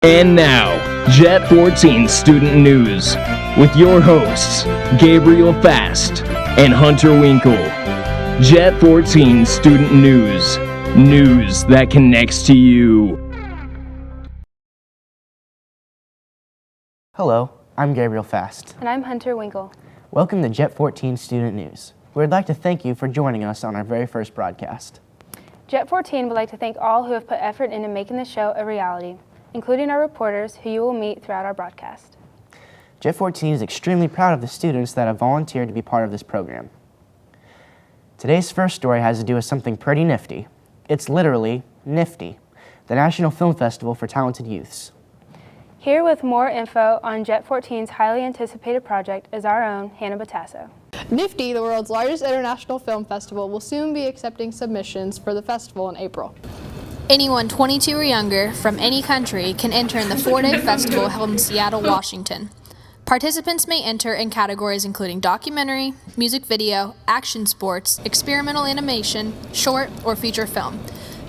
And now, JET-14 Student News, with your hosts, Gabriel Fast and Hunter Winkle. JET-14 Student News, news that connects to you. Hello, I'm Gabriel Fast. And I'm Hunter Winkle. Welcome to JET-14 Student News. We'd like to thank you for joining us on our very first broadcast. JET-14 would like to thank all who have put effort into making the show a reality, including our reporters who you will meet throughout our broadcast. JET-14 is extremely proud of the students that have volunteered to be part of this program. Today's first story has to do with something pretty nifty. It's literally nifty, the National Film Festival for Talented Youths. Here with more info on JET-14's highly anticipated project is our own Hannah Battasso. NIFTY, the world's largest international film festival, will soon be accepting submissions for the festival in April. Anyone 22 or younger from any country can enter in the 4-day festival held in Seattle, Washington. Participants may enter in categories including documentary, music video, action sports, experimental animation, short, or feature film.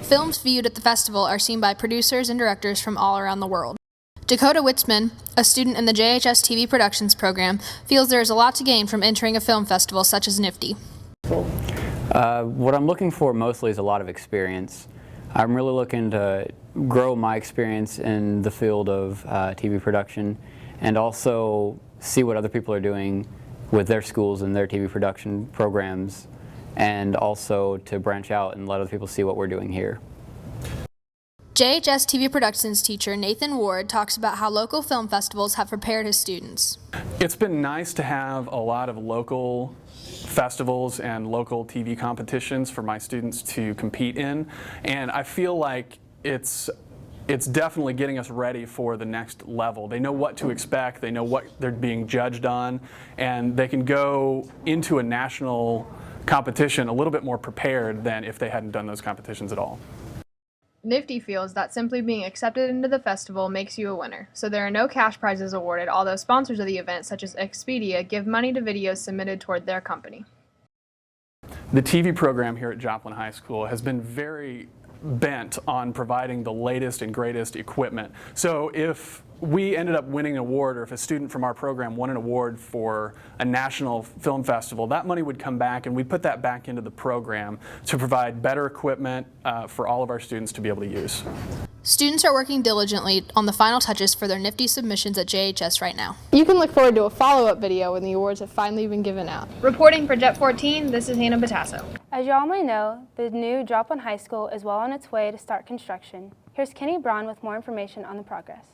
Films viewed at the festival are seen by producers and directors from all around the world. Dakota Witzman, a student in the JHS TV Productions program, feels there is a lot to gain from entering a film festival such as NIFTY. What I'm looking for mostly is a lot of experience. I'm really looking to grow my experience in the field of TV production and also see what other people are doing with their schools and their TV production programs, and also to branch out and let other people see what we're doing here. JHS TV Productions teacher Nathan Ward talks about how local film festivals have prepared his students. It's been nice to have a lot of local festivals and local TV competitions for my students to compete in, and I feel like it's definitely getting us ready for the next level. They know what to expect, they know what they're being judged on, and they can go into a national competition a little bit more prepared than if they hadn't done those competitions at all. NIFTY feels that simply being accepted into the festival makes you a winner, so there are no cash prizes awarded, although sponsors of the event, such as Expedia, give money to videos submitted toward their company. The TV program here at Joplin High School has been very bent on providing the latest and greatest equipment. So if we ended up winning an award, or if a student from our program won an award for a national film festival, that money would come back and we'd put that back into the program to provide better equipment for all of our students to be able to use. Students are working diligently on the final touches for their NIFTY submissions at JHS right now. You can look forward to a follow-up video when the awards have finally been given out. Reporting for JET-14, this is Hannah Battasso. As you all may know, the new Joplin High School is well on its way to start construction. Here's Kenny Braun with more information on the progress.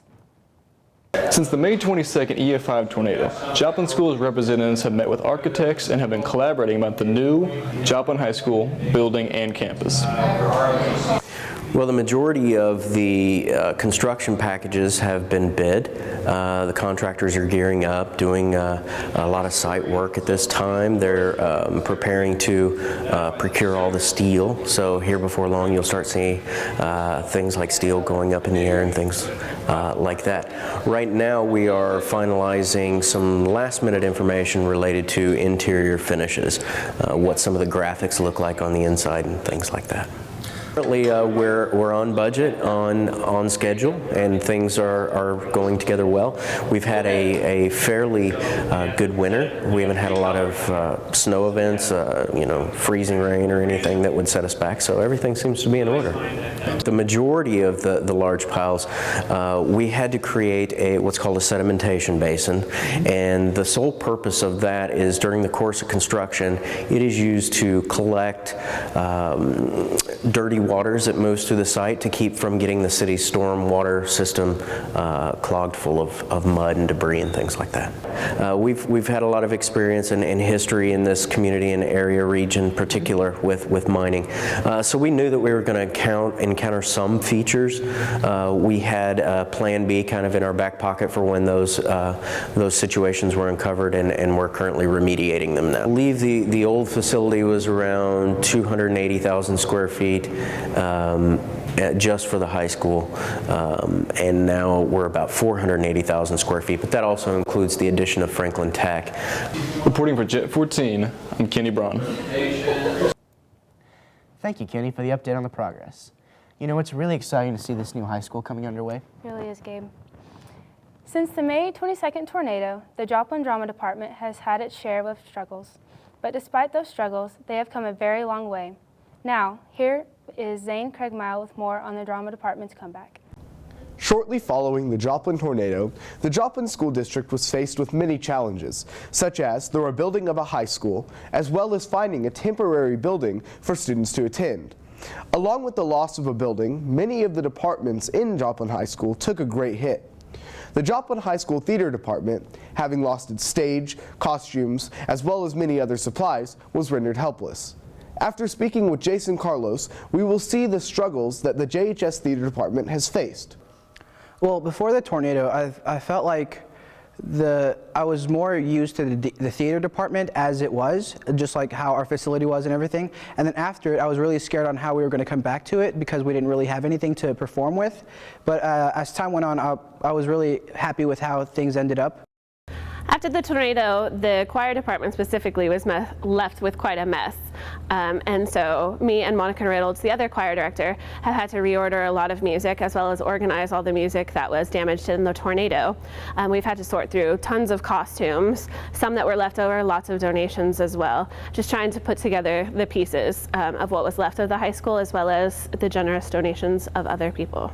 Since the May 22nd EF5 tornado, Joplin School's representatives have met with architects and have been collaborating about the new Joplin High School building and campus. Well, the majority of the construction packages have been bid. The contractors are gearing up, doing a lot of site work at this time. They're preparing to procure all the steel. So here before long you'll start seeing things like steel going up in the air and things like that. Right now we are finalizing some last minute information related to interior finishes, what some of the graphics look like on the inside and things like that. Currently, we're on budget, on schedule, and things are going together well. We've had a fairly good winter. We haven't had a lot of snow events, freezing rain or anything that would set us back, so everything seems to be in order. The majority of the large piles, we had to create what's called a sedimentation basin, and the sole purpose of that is during the course of construction, it is used to collect dirty waters that moves through the site to keep from getting the city's storm water system clogged full of mud and debris and things like that. We've had a lot of experience and history in this community and area region, particular with mining. So we knew that we were going to encounter some features. We had Plan B kind of in our back pocket for when those situations were uncovered, and we're currently remediating them now. I believe the old facility was around 280,000 square feet. Just for the high school, and now we're about 480,000 square feet, but that also includes the addition of Franklin Tech. Reporting for JET-14, I'm Kenny Braun. Thank you, Kenny, for the update on the progress. You know, it's really exciting to see this new high school coming underway. It really is, Gabe. Since the May 22nd tornado, the Joplin Drama Department has had its share of struggles. But despite those struggles, they have come a very long way. Now, here is Zane Craigmile with more on the Drama Department's comeback. Shortly following the Joplin tornado, the Joplin School District was faced with many challenges, such as the rebuilding of a high school, as well as finding a temporary building for students to attend. Along with the loss of a building, many of the departments in Joplin High School took a great hit. The Joplin High School Theater Department, having lost its stage, costumes, as well as many other supplies, was rendered helpless. After speaking with Jason Carlos, we will see the struggles that the JHS Theater Department has faced. Well, before the tornado, I felt like I was more used to the theater department as it was, just like how our facility was and everything. And then after it, I was really scared on how we were going to come back to it because we didn't really have anything to perform with. But as time went on, I was really happy with how things ended up. After the tornado, the choir department specifically was left with quite a mess. And so me and Monica Reynolds, the other choir director, have had to reorder a lot of music as well as organize all the music that was damaged in the tornado. We've had to sort through tons of costumes, some that were left over, lots of donations as well, just trying to put together the pieces of what was left of the high school as well as the generous donations of other people.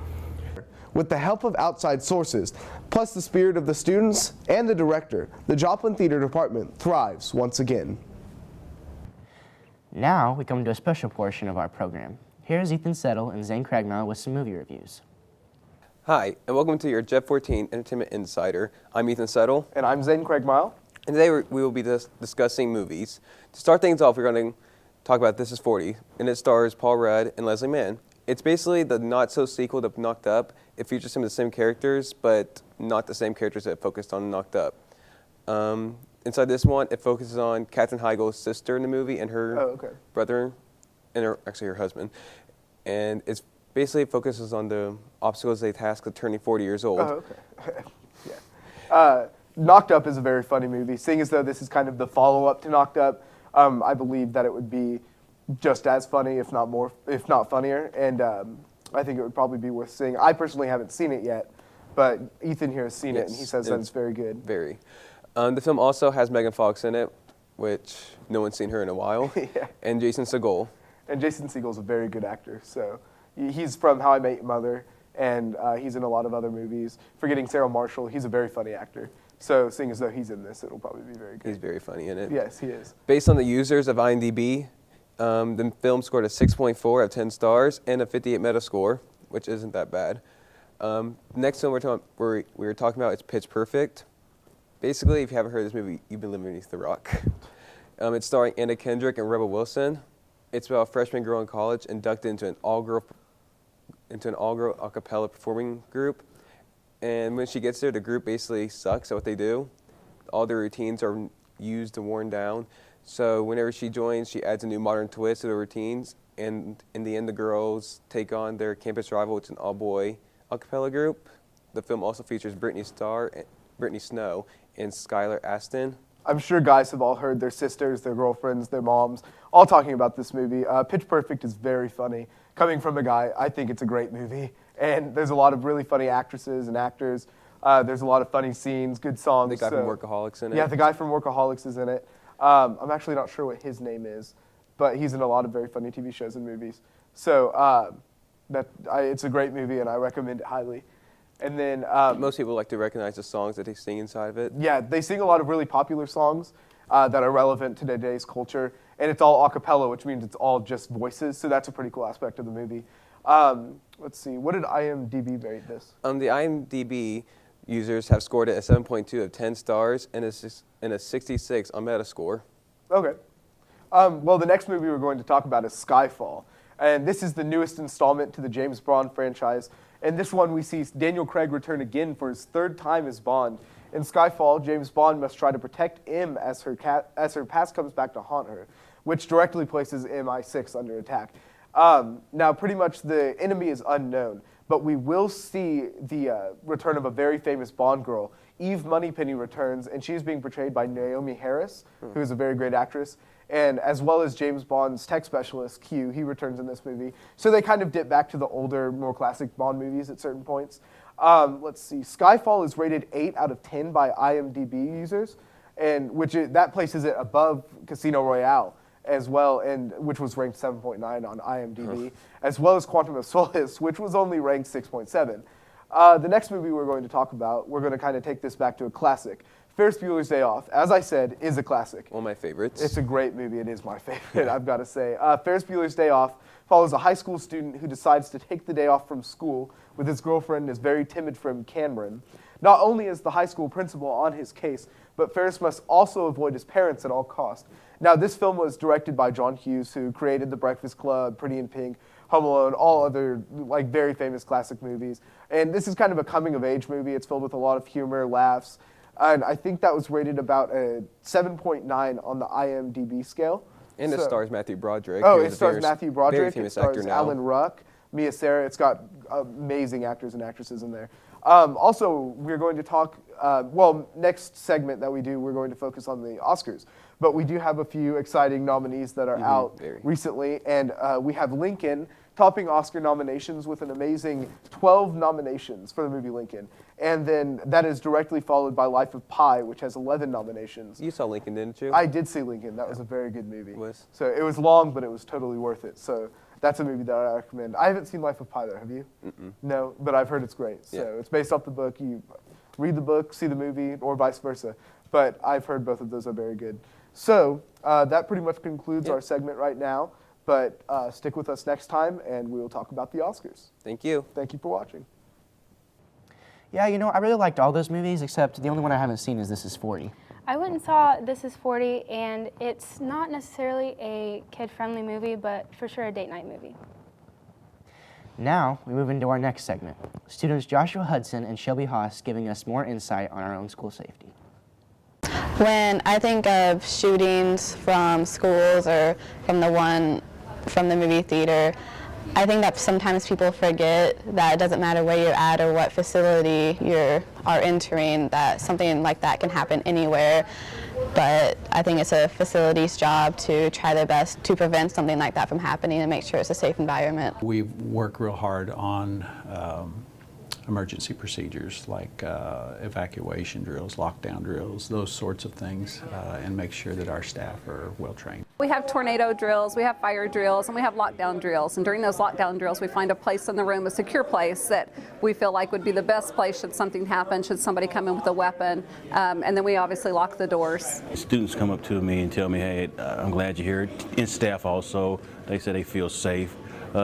With the help of outside sources, plus the spirit of the students and the director, the Joplin Theater Department thrives once again. Now we come to a special portion of our program. Here's Ethan Settle and Zane Craigmile with some movie reviews. Hi, and welcome to your JET-14 Entertainment Insider. I'm Ethan Settle. And I'm Zane Craigmile. And today we will be discussing movies. To start things off, we're going to talk about This Is 40, and it stars Paul Rudd and Leslie Mann. It's basically the not-so-sequel to Knocked Up. It features some of the same characters, but not the same characters that focused on Knocked Up. Inside this one, it focuses on Katherine Heigl's sister in the movie and her brother, and her husband. And it's basically focuses on the obstacles they task of turning 40 years old. Oh, okay. Yeah. Knocked Up is a very funny movie. Seeing as though this is kind of the follow-up to Knocked Up, I believe that it would be just as funny, if not funnier, and I think it would probably be worth seeing. I personally haven't seen it yet, but Ethan here has seen it, and he says that it's very good. Very. The film also has Megan Fox in it, which no one's seen her in a while, Yeah. and Jason Segel. And Jason Segel's a very good actor, so he's from How I Met Your Mother, and he's in a lot of other movies. Forgetting Sarah Marshall, he's a very funny actor. So seeing as though he's in this, it'll probably be very good. He's very funny in it. Yes, he is. Based on the users of IMDb, the film scored a 6.4 out of 10 stars and a 58 Metascore, which isn't that bad. Next film we're talking about is Pitch Perfect. Basically, if you haven't heard of this movie, you've been living beneath the rock. It's starring Anna Kendrick and Rebel Wilson. It's about a freshman girl in college inducted into an all-girl a cappella performing group. And when she gets there, the group basically sucks at what they do. All their routines are used and worn down. So whenever she joins, she adds a new modern twist to the routines. And in the end, the girls take on their campus rival, which is an all-boy a cappella group. The film also features Brittany Snow, and Skylar Astin. I'm sure guys have all heard their sisters, their girlfriends, their moms, all talking about this movie. Pitch Perfect is very funny. Coming from a guy, I think it's a great movie. And there's a lot of really funny actresses and actors. There's a lot of funny scenes, good songs. The guy from Workaholics in it. Yeah, the guy from Workaholics is in it. I'm actually not sure what his name is, but he's in a lot of very funny TV shows and movies. So it's a great movie, and I recommend it highly. And then most people like to recognize the songs that they sing inside of it. Yeah, they sing a lot of really popular songs that are relevant to today's culture, and it's all a cappella, which means it's all just voices. So that's a pretty cool aspect of the movie. Let's see, what did IMDb rate this? The IMDb users have scored it a 7.2 of 10 stars and a 66 on Metascore. Okay. Well, the next movie we're going to talk about is Skyfall. And this is the newest installment to the James Bond franchise. In this one, we see Daniel Craig return again for his third time as Bond. In Skyfall, James Bond must try to protect M as her past comes back to haunt her, which directly places MI6 under attack. Now, pretty much the enemy is unknown, but we will see the return of a very famous Bond girl. Eve Moneypenny returns, and she's being portrayed by Naomi Harris, who is a very great actress. and as well as James Bond's tech specialist, Q, he returns in this movie. So they kind of dip back to the older, more classic Bond movies at certain points. Let's see, Skyfall is rated 8 out of 10 by IMDb users, and that places it above Casino Royale as well, and which was ranked 7.9 on IMDb, as well as Quantum of Solace, which was only ranked 6.7. The next movie we're going to talk about, we're going to kind of take this back to a classic. Ferris Bueller's Day Off, as I said, is a classic. One of my favorites. It's a great movie. It is my favorite, I've got to say. Ferris Bueller's Day Off follows a high school student who decides to take the day off from school with his girlfriend and his very timid friend Cameron. Not only is the high school principal on his case, but Ferris must also avoid his parents at all costs. Now, this film was directed by John Hughes, who created The Breakfast Club, Pretty in Pink, Home Alone, all other very famous classic movies. And this is kind of a coming-of-age movie. It's filled with a lot of humor, laughs, and I think that was rated about a 7.9 on the IMDb scale. And it stars Matthew Broderick. Oh, it stars Matthew Broderick. Very famous it stars actor now. Alan Ruck, Mia Sara. It's got amazing actors and actresses in there. Also, we're going to talk, next segment that we do, we're going to focus on the Oscars. But we do have a few exciting nominees that are out recently. And we have Lincoln topping Oscar nominations with an amazing 12 nominations for the movie Lincoln. And then that is directly followed by Life of Pi, which has 11 nominations. You saw Lincoln, didn't you? I did see Lincoln. That was a very good movie. It was. So it was long, but it was totally worth it. So that's a movie that I recommend. I haven't seen Life of Pi, though. Have you? Mm-mm. No, but I've heard it's great. So it's based off the book. You read the book, see the movie, or vice versa. But I've heard both of those are very good. So that pretty much concludes our segment right now. But stick with us next time, and we will talk about the Oscars. Thank you. Thank you for watching. Yeah, I really liked all those movies, except the only one I haven't seen is This Is 40. I went and saw This Is 40, and it's not necessarily a kid-friendly movie, but for sure a date night movie. Now, we move into our next segment. Students Joshua Hudson and Shelby Haas giving us more insight on our own school safety. When I think of shootings from schools or from the movie theater, I think that sometimes people forget that it doesn't matter where you're at or what facility you are entering, that something like that can happen anywhere. But I think it's a facility's job to try their best to prevent something like that from happening and make sure it's a safe environment. We work real hard on emergency procedures like evacuation drills, lockdown drills, those sorts of things, and make sure that our staff are well trained. We have tornado drills, we have fire drills, and we have lockdown drills. And during those lockdown drills, we find a place in the room, a secure place that we feel like would be the best place should something happen, should somebody come in with a weapon. And then we obviously lock the doors. Students come up to me and tell me, hey, I'm glad you're here. And staff also, they say they feel safe.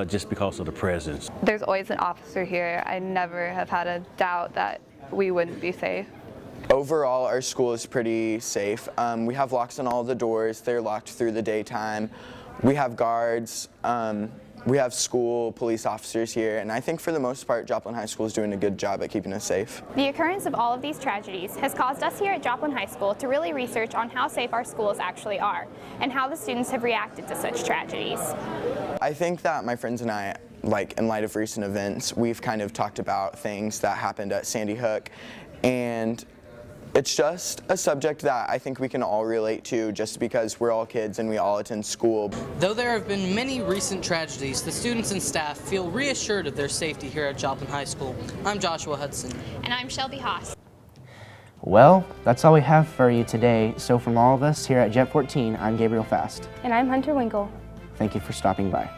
Just because of the presence. There's always an officer here. I never have had a doubt that we wouldn't be safe. Overall, our school is pretty safe. We have locks on all the doors. They're locked through the daytime. We have guards. We have school police officers here, and I think for the most part, Joplin High School is doing a good job at keeping us safe. The occurrence of all of these tragedies has caused us here at Joplin High School to really research on how safe our schools actually are and how the students have reacted to such tragedies. I think that my friends and I, in light of recent events, we've kind of talked about things that happened at Sandy Hook, and it's just a subject that I think we can all relate to just because we're all kids and we all attend school. Though there have been many recent tragedies, the students and staff feel reassured of their safety here at Joplin High School. I'm Joshua Hudson. And I'm Shelby Haas. Well, that's all we have for you today. So from all of us here at JET-14, I'm Gabriel Fast. And I'm Hunter Winkle. Thank you for stopping by.